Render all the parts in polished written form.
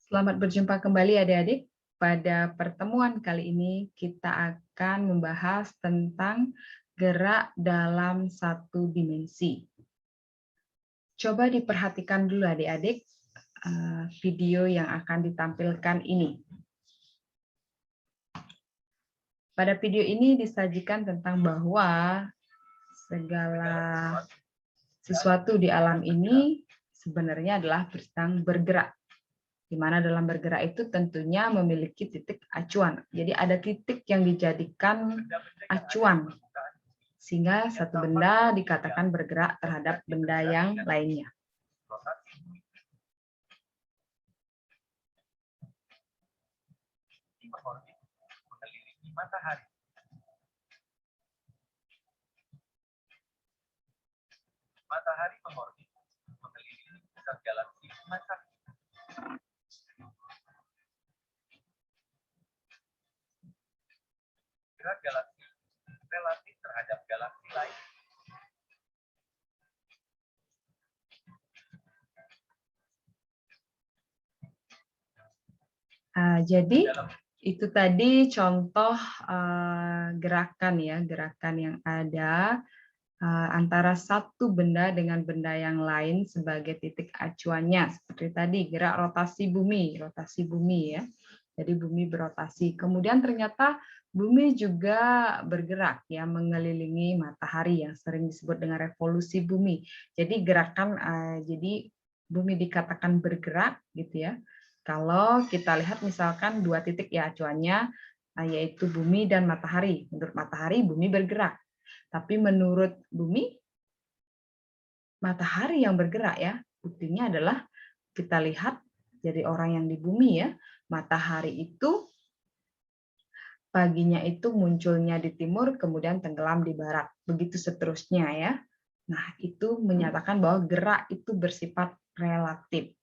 Selamat berjumpa kembali adik-adik. Pada pertemuan kali ini kita akan membahas tentang gerak dalam satu dimensi. Coba diperhatikan dulu adik-adik video yang akan ditampilkan ini. Pada video ini disajikan tentang bahwa segala sesuatu di alam ini sebenarnya adalah sedang bergerak. Di mana dalam bergerak itu tentunya memiliki titik acuan. Jadi ada titik yang dijadikan acuan, sehingga satu benda dikatakan bergerak terhadap benda yang lainnya. Mengelilingi matahari. Matahari mengorbit mengelilingi pusat galaksi matahari. Gerak galaksi relatif terhadap galaksi lain. Jadi itu tadi contoh gerakan yang ada antara satu benda dengan benda yang lain sebagai titik acuannya. Seperti tadi gerak rotasi bumi ya. Jadi bumi berotasi. Kemudian ternyata bumi juga bergerak ya, mengelilingi matahari yang sering disebut dengan revolusi bumi. Jadi gerakan jadi bumi dikatakan bergerak gitu ya. Kalau kita lihat misalkan dua titik ya acuannya yaitu bumi dan matahari. Menurut matahari bumi bergerak. Tapi menurut bumi, matahari yang bergerak ya. Buktinya adalah kita lihat dari orang yang di bumi ya, matahari itu paginya itu munculnya di timur, kemudian tenggelam di barat. Begitu seterusnya ya. Nah, itu menyatakan bahwa gerak itu bersifat relatif.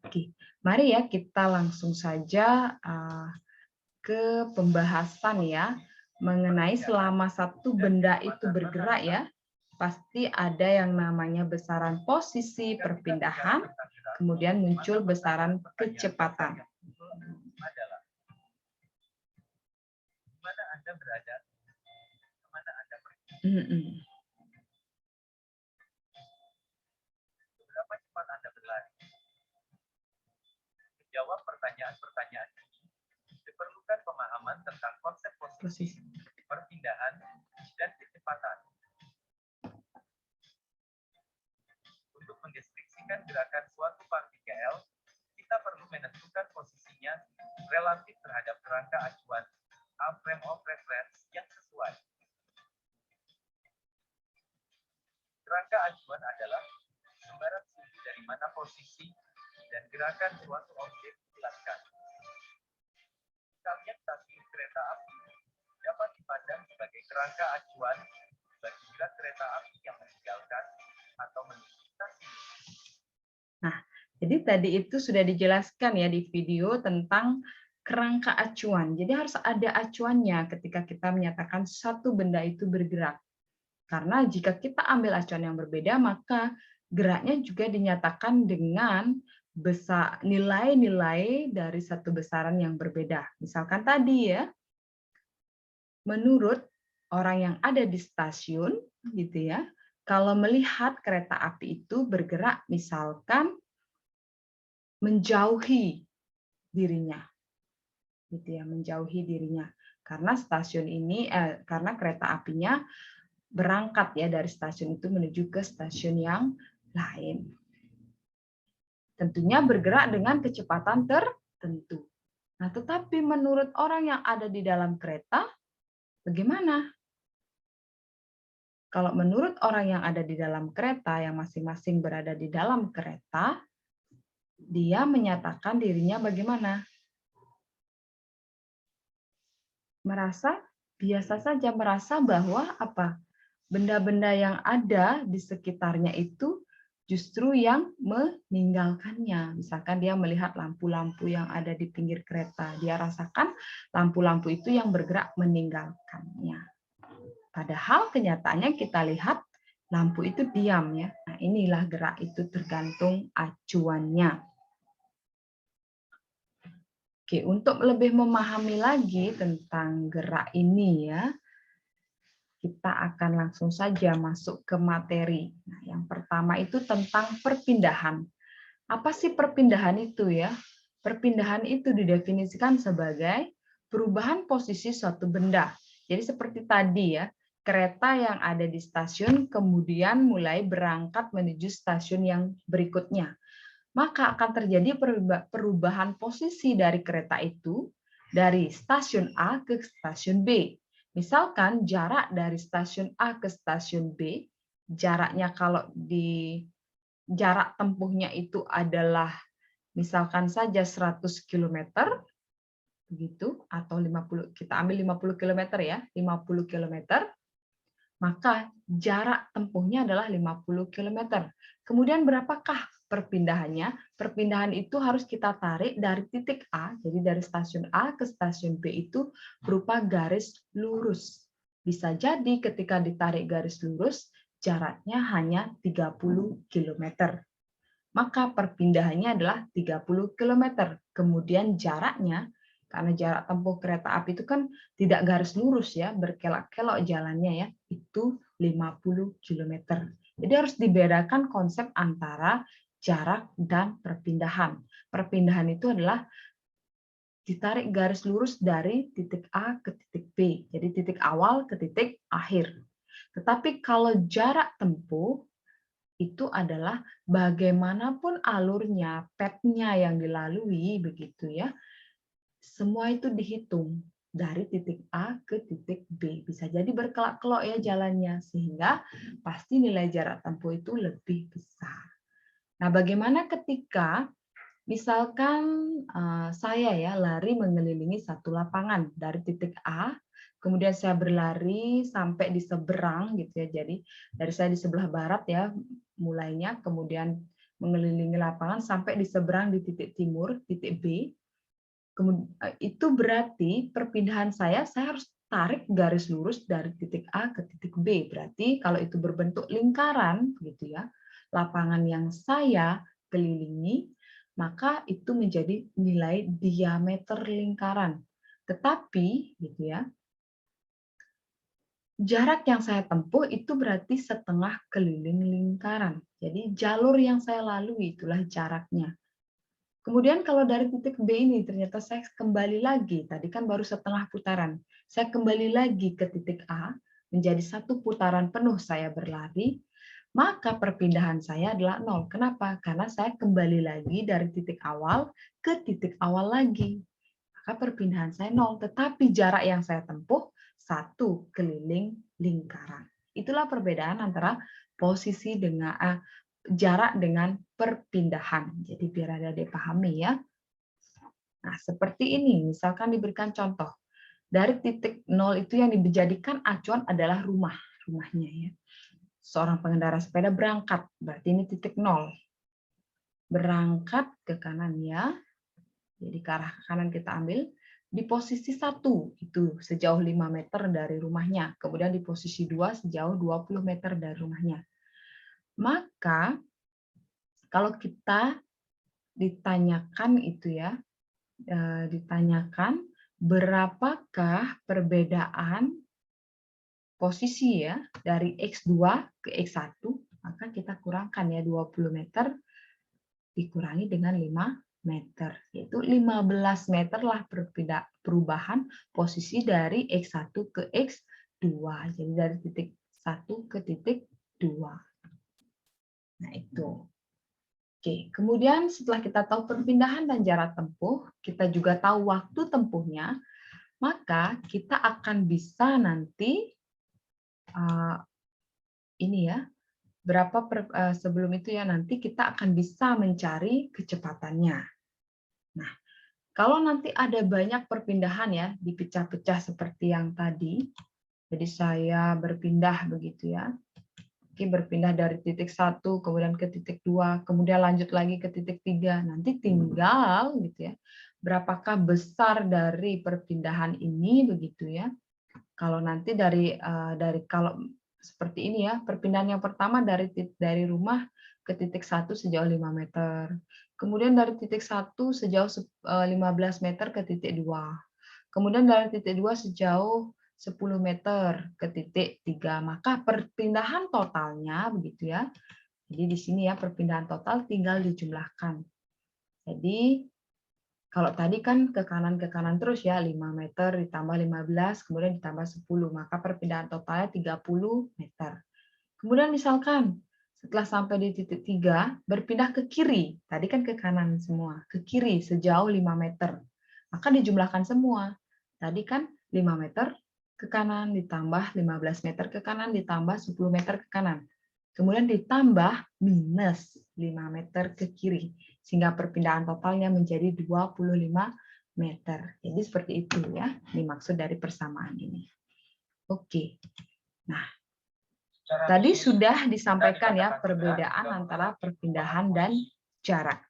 Oke, mari ya kita langsung saja ke pembahasan ya, mengenai selama satu benda itu bergerak ya, pasti ada yang namanya besaran posisi perpindahan, kemudian muncul besaran kecepatan. Mana Anda berada? Kemana Anda pergi? Seberapa cepat Anda berlari? Menjawab pertanyaan-pertanyaan ini diperlukan pemahaman tentang konsep posisi, perpindahan, dan kecepatan. Untuk mendeskripsikan gerakan suatu partikel, kita perlu menentukan posisinya relatif terhadap kerangka acuan frame of reference yang sesuai. Kerangka acuan adalah gambaran sudut dari mana posisi dan gerakan suatu objek dijelaskan. Misalnya stasiun kereta api dapat dipandang sebagai kerangka acuan bagi gerak kereta api yang meninggalkan atau menuju stasiun. Nah, jadi tadi itu sudah dijelaskan ya di video tentang kerangka acuan. Jadi harus ada acuannya ketika kita menyatakan satu benda itu bergerak. Karena jika kita ambil acuan yang berbeda, maka geraknya juga dinyatakan dengan nilai-nilai dari satu besaran yang berbeda. Misalkan tadi ya, menurut orang yang ada di stasiun, gitu ya, kalau melihat kereta api itu bergerak, misalkan menjauhi dirinya, gitu ya, menjauhi dirinya. Karena stasiun ini, karena kereta apinya berangkat ya dari stasiun itu menuju ke stasiun yang lain. Tentunya bergerak dengan kecepatan tertentu. Nah, tetapi menurut orang yang ada di dalam kereta, bagaimana? Kalau menurut orang yang ada di dalam kereta, yang masing-masing berada di dalam kereta, dia menyatakan dirinya bagaimana? Biasa saja merasa bahwa apa? Benda-benda yang ada di sekitarnya itu justru yang meninggalkannya. Misalkan dia melihat lampu-lampu yang ada di pinggir kereta, dia rasakan lampu-lampu itu yang bergerak meninggalkannya. Padahal kenyataannya kita lihat lampu itu diam ya. Nah, inilah gerak itu tergantung acuannya. Oke, untuk lebih memahami lagi tentang gerak ini ya, kita akan langsung saja masuk ke materi. Nah, yang pertama itu tentang perpindahan. Apa sih perpindahan itu ya? Perpindahan itu didefinisikan sebagai perubahan posisi suatu benda. Jadi seperti tadi ya, kereta yang ada di stasiun kemudian mulai berangkat menuju stasiun yang berikutnya. Maka akan terjadi perubahan posisi dari kereta itu dari stasiun A ke stasiun B. Misalkan jarak dari stasiun A ke stasiun B, jaraknya kalau di jarak tempuhnya itu adalah misalkan saja 100 km begitu atau 50, kita ambil 50 km ya, 50 km, maka jarak tempuhnya adalah 50 km. Kemudian berapakah perpindahannya? Perpindahan itu harus kita tarik dari titik A, jadi dari stasiun A ke stasiun B itu berupa garis lurus. Bisa jadi ketika ditarik garis lurus, jaraknya hanya 30 km. Maka perpindahannya adalah 30 km. Kemudian jaraknya, karena jarak tempuh kereta api itu kan tidak garis lurus ya, berkelok-kelok jalannya ya, itu 50 km. Jadi harus dibedakan konsep antara jarak dan perpindahan. Perpindahan itu adalah ditarik garis lurus dari titik A ke titik B. Jadi titik awal ke titik akhir. Tetapi kalau jarak tempuh itu adalah bagaimanapun alurnya, petnya yang dilalui begitu ya. Semua itu dihitung dari titik A ke titik B. Bisa jadi berkelok-kelok ya jalannya sehingga pasti nilai jarak tempuh itu lebih besar. Nah, bagaimana ketika misalkan saya ya lari mengelilingi satu lapangan dari titik A, kemudian saya berlari sampai di seberang gitu ya. Jadi dari saya di sebelah barat ya mulainya, kemudian mengelilingi lapangan sampai di seberang di titik timur, titik B. Itu berarti perpindahan saya harus tarik garis lurus dari titik A ke titik B. Berarti kalau itu berbentuk lingkaran gitu ya, lapangan yang saya kelilingi, maka itu menjadi nilai diameter lingkaran. Tetapi gitu ya, jarak yang saya tempuh itu berarti setengah keliling lingkaran. Jadi jalur yang saya lalui itulah jaraknya. Kemudian kalau dari titik B ini ternyata saya kembali lagi, tadi kan baru setengah putaran. Saya kembali lagi ke titik A, menjadi satu putaran penuh saya berlari, maka perpindahan saya adalah 0. Kenapa? Karena saya kembali lagi dari titik awal ke titik awal lagi. Maka perpindahan saya 0, tetapi jarak yang saya tempuh 1 keliling lingkaran. Itulah perbedaan antara posisi dengan jarak dengan perpindahan. Jadi biar ada dipahami ya. Nah, seperti ini, misalkan diberikan contoh. Dari titik 0 itu yang dijadikan acuan adalah rumahnya ya. Seorang pengendara sepeda berangkat, berarti ini titik 0. Berangkat ke kanan ya. Jadi ke arah kanan kita ambil. Di posisi 1 itu sejauh 5 meter dari rumahnya. Kemudian di posisi 2 sejauh 20 meter dari rumahnya. Maka kalau kita ditanyakan itu ya, ditanyakan berapakah perbedaan posisi ya dari X2 ke X1, maka kita kurangkan ya 20 meter dikurangi dengan 5 meter, yaitu 15 meter lah perubahan posisi dari X1 ke X2. Jadi dari titik 1 ke titik 2. Nah, itu. Oke, kemudian setelah kita tahu perpindahan dan jarak tempuh, kita juga tahu waktu tempuhnya, maka kita akan bisa nanti ini ya, sebelum itu ya nanti kita akan bisa mencari kecepatannya. Nah, kalau nanti ada banyak perpindahan ya, dipecah-pecah seperti yang tadi, jadi saya berpindah begitu ya. Oke, berpindah dari titik 1 kemudian ke titik 2, kemudian lanjut lagi ke titik 3. Nanti tinggal gitu ya. Berapakah besar dari perpindahan ini begitu ya. Kalau nanti dari kalau seperti ini ya, perpindahan yang pertama dari rumah ke titik 1 sejauh 5 meter. Kemudian dari titik 1 sejauh 15 meter ke titik 2. Kemudian dari titik 2 sejauh 10 meter ke titik 3. Maka perpindahan totalnya begitu ya. Jadi di sini ya perpindahan total tinggal dijumlahkan. Jadi kalau tadi kan ke kanan terus ya 5 meter ditambah 15 kemudian ditambah 10, maka perpindahan totalnya 30 meter. Kemudian misalkan setelah sampai di titik 3 berpindah ke kiri, tadi kan ke kanan semua, ke kiri sejauh 5 meter. Maka dijumlahkan semua. Tadi kan 5 meter ke kanan ditambah 15 meter ke kanan ditambah 10 meter ke kanan. Kemudian ditambah minus 5 meter ke kiri, sehingga perpindahan totalnya menjadi 25 meter. Jadi seperti itu ya, dimaksud dari persamaan ini. Oke, nah tadi sudah disampaikan ya perbedaan antara perpindahan dan jarak.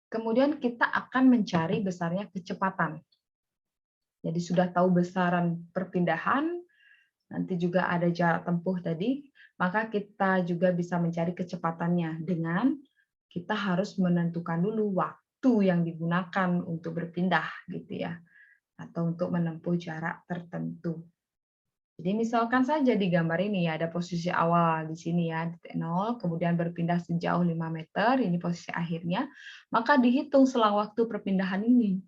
Kemudian kita akan mencari besarnya kecepatan. Jadi sudah tahu besaran perpindahan, nanti juga ada jarak tempuh tadi, maka kita juga bisa mencari kecepatannya dengan kita harus menentukan dulu waktu yang digunakan untuk berpindah gitu ya, atau untuk menempuh jarak tertentu. Jadi misalkan saja di gambar ini ya ada posisi awal di sini ya titik 0, kemudian berpindah sejauh 5 meter, ini posisi akhirnya, maka dihitung selang waktu perpindahan ini.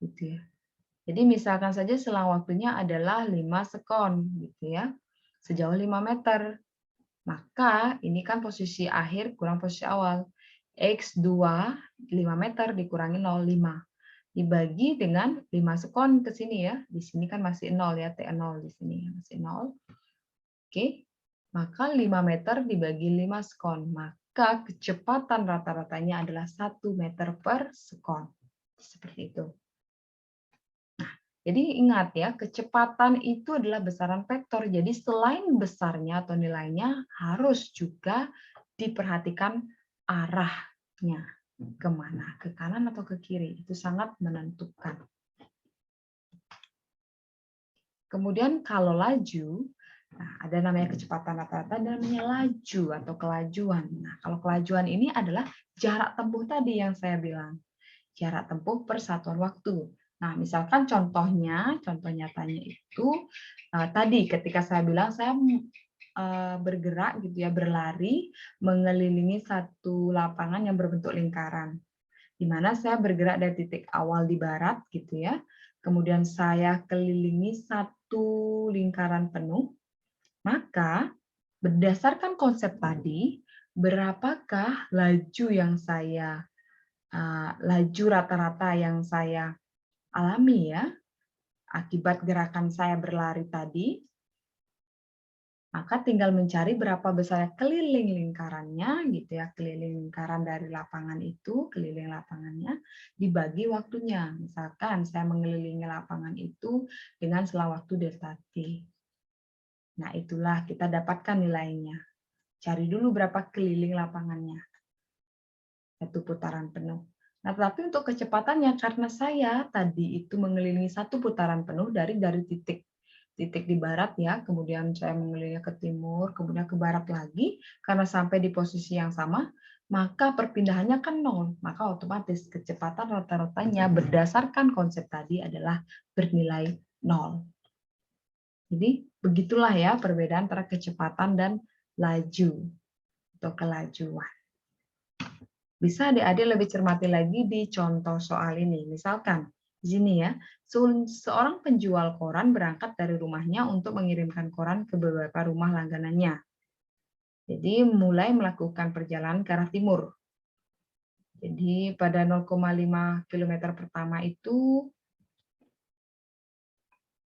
Gitu ya. Jadi misalkan saja selang waktunya adalah 5 sekon gitu ya. Sejauh 5 meter. Maka ini kan posisi akhir kurang posisi awal. X2 5 meter dikurangi 0, 5. Dibagi dengan 5 sekon ke sini ya. Di sini kan masih 0 ya, T0 di sini masih 0. Oke. Maka 5 meter dibagi 5 sekon. Maka kecepatan rata-ratanya adalah 1 meter per sekon. Seperti itu. Jadi ingat ya, kecepatan itu adalah besaran vektor. Jadi selain besarnya atau nilainya, harus juga diperhatikan arahnya. Kemana? Ke kanan atau ke kiri? Itu sangat menentukan. Kemudian kalau laju, nah ada namanya kecepatan rata-rata, ada namanya laju atau kelajuan. Nah kalau kelajuan ini adalah jarak tempuh tadi yang saya bilang. Jarak tempuh per satuan waktu. Nah, misalkan contoh nyatanya itu tadi ketika saya bilang saya bergerak gitu ya, berlari mengelilingi satu lapangan yang berbentuk lingkaran. Di mana saya bergerak dari titik awal di barat gitu ya. Kemudian saya kelilingi satu lingkaran penuh. Maka berdasarkan konsep tadi, berapakah laju yang saya laju rata-rata yang saya alami ya, akibat gerakan saya berlari tadi, maka tinggal mencari berapa besar keliling lingkarannya, gitu ya, keliling lingkaran dari lapangan itu, keliling lapangannya, dibagi waktunya. Misalkan saya mengelilingi lapangan itu dengan selang waktu delta T. Nah, itulah kita dapatkan nilainya. Cari dulu berapa keliling lapangannya. Satu putaran penuh. Nah, tetapi untuk kecepatannya, karena saya tadi itu mengelilingi satu putaran penuh dari titik di barat ya, kemudian saya mengelilingi ke timur, kemudian ke barat lagi, karena sampai di posisi yang sama, maka perpindahannya kan 0. Maka otomatis kecepatan rata-ratanya berdasarkan konsep tadi adalah bernilai 0. Jadi begitulah ya perbedaan antara kecepatan dan laju atau kelajuan. Bisa adik-adik lebih cermati lagi di contoh soal ini. Misalkan, di sini ya, seorang penjual koran berangkat dari rumahnya untuk mengirimkan koran ke beberapa rumah langganannya. Jadi mulai melakukan perjalanan ke arah timur. Jadi pada 0,5 km pertama itu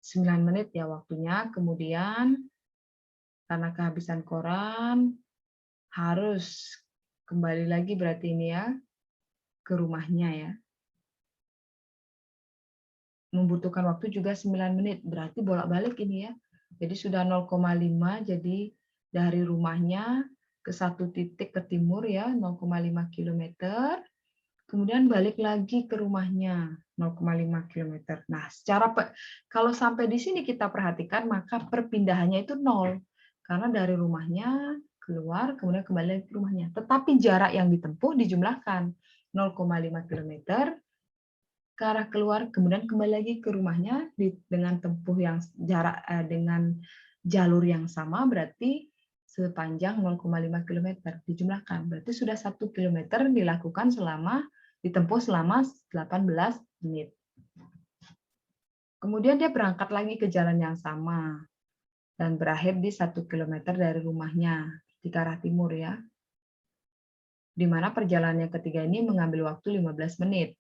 9 menit ya waktunya. Kemudian karena kehabisan koran, harus kembali lagi berarti ini ya, ke rumahnya ya. Membutuhkan waktu juga 9 menit, berarti bolak-balik ini ya. Jadi sudah 0,5, jadi dari rumahnya ke satu titik ke timur ya, 0,5 km. Kemudian balik lagi ke rumahnya, 0,5 km. Nah, kalau sampai di sini kita perhatikan, maka perpindahannya itu 0. Karena dari rumahnya ke keluar, kemudian kembali lagi ke rumahnya. Tetapi jarak yang ditempuh dijumlahkan 0,5 kilometer ke arah keluar, kemudian kembali lagi ke rumahnya dengan tempuh yang dengan jalur yang sama, berarti sepanjang 0,5 kilometer dijumlahkan. Berarti sudah 1 kilometer ditempuh selama 18 menit. Kemudian dia berangkat lagi ke jalan yang sama dan berakhir di 1 kilometer dari rumahnya di arah timur ya. Di mana perjalanan yang ketiga ini mengambil waktu 15 menit.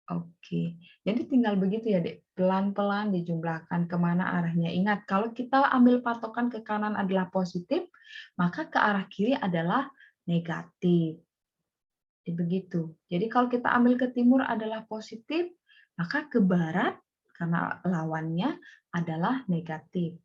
Oke, jadi tinggal begitu ya, Dek. Pelan-pelan dijumlahkan kemana arahnya. Ingat, kalau kita ambil patokan ke kanan adalah positif, maka ke arah kiri adalah negatif. Jadi begitu. Jadi kalau kita ambil ke timur adalah positif, maka ke barat karena lawannya adalah negatif.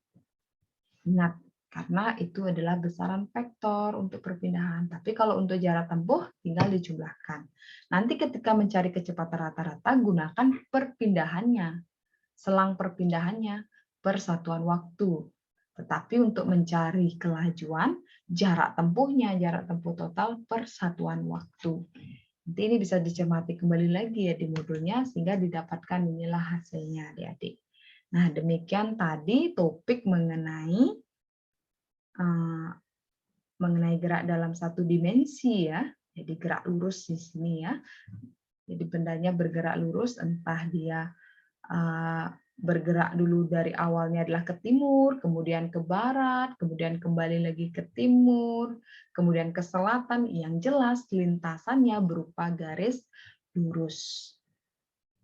Ingat, karena itu adalah besaran vektor untuk perpindahan. Tapi kalau untuk jarak tempuh, tinggal dijumlahkan. Nanti ketika mencari kecepatan rata-rata, gunakan perpindahannya, selang perpindahannya, per satuan waktu. Tetapi untuk mencari kelajuan, jarak tempuh total per satuan waktu. Nanti ini bisa dicermati kembali lagi ya di modulnya, sehingga didapatkan inilah hasilnya, adik-adik. Nah, demikian tadi topik mengenai gerak dalam satu dimensi ya. Jadi gerak lurus di sini ya. Jadi bendanya bergerak lurus, entah dia bergerak dulu dari awalnya adalah ke timur, kemudian ke barat, kemudian kembali lagi ke timur, kemudian ke selatan, yang jelas lintasannya berupa garis lurus.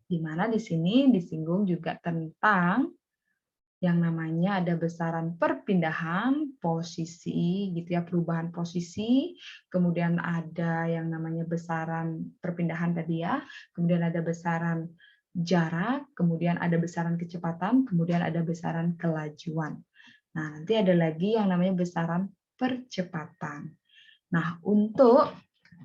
Di mana di sini disinggung juga tentang yang namanya ada besaran perpindahan posisi gitu ya, perubahan posisi, kemudian ada yang namanya besaran perpindahan tadi ya, kemudian ada besaran jarak, kemudian ada besaran kecepatan, kemudian ada besaran kelajuan. Nah, nanti ada lagi yang namanya besaran percepatan. Nah, untuk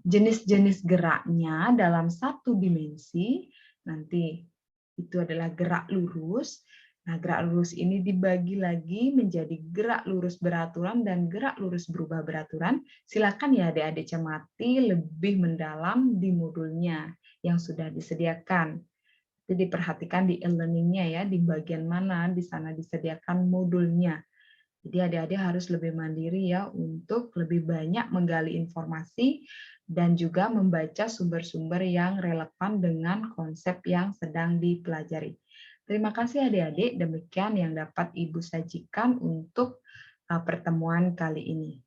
jenis-jenis geraknya dalam satu dimensi, nanti itu adalah gerak lurus. Nah, gerak lurus ini dibagi lagi menjadi gerak lurus beraturan dan gerak lurus berubah beraturan. Silakan ya adik-adik cermati lebih mendalam di modulnya yang sudah disediakan. Jadi diperhatikan di e-learning-nya ya, di bagian mana di sana disediakan modulnya. Jadi adik-adik harus lebih mandiri ya untuk lebih banyak menggali informasi dan juga membaca sumber-sumber yang relevan dengan konsep yang sedang dipelajari. Terima kasih adik-adik, demikian yang dapat Ibu sajikan untuk pertemuan kali ini.